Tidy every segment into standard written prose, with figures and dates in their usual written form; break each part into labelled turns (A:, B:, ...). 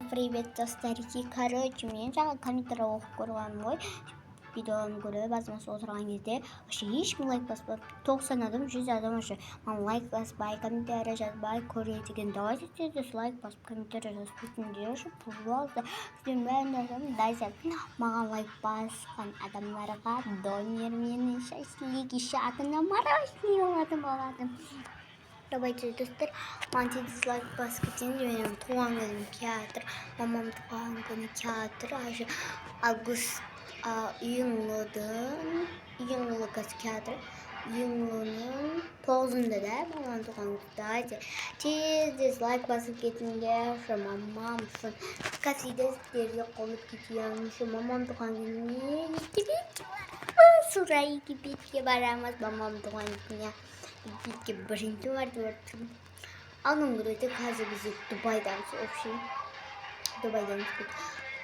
A: Привет, старики. Короче, мне жага комментарий көргөнмүй. Видеоны көріп, азмасы отырған кезде ешкім лайк баспады. 90 адам, 100 адам уже лайк баспай, комментарий жазбай көрген деген. Давайте тез лайк басып, комментарий жазбайтын деші. Пожалуйста, сізден бәрін жазамын. Дайсен, маған лайк басқан адамдарға донер менің шашлик атына мороженое оладым. Давайте, достар, мантин дизлайк баскетин менің туған күнім театр, мамам туған күні театр, август июнлы театр, июнлының 9-ында да мамам туған күні. Давайте, тез дизлайк басып кетіңдер, мамам үшін кассидестерге қолып кетейін, мамам туған күніне Сурайы бетке барамыз, мамам туған күніне. Битке бірінші барды. Анын көреді қазір бізде Дубайдамыз общий. Дубайдамыз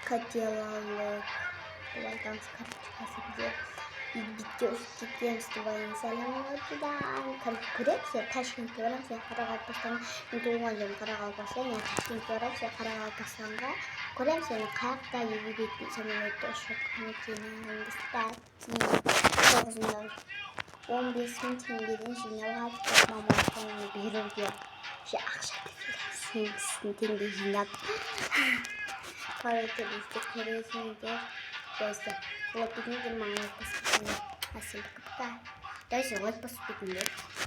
A: Кателалық. Дубайдамыз қазір бізде. Битке өшіп кеткеніміз Дубайдың сәлематыдан. Көрексе, Ташкентке барамыз, Қарақалпақстанға. Мен туылған жерім Қарақалпақстан, мен Ташкентке барамыз, Қарақалпақстанға. Көреміз, мен қақта егебетін самолетті ұшыртқан екенін. 15 теңгеден жинап алып, мамам беруге ақша берген теңге жинап. Короче, бізді көресіңдер. Достар, лайк етіңдер, маған лайк басып кетіңдер. Дайсы лайк басып кетіңдер.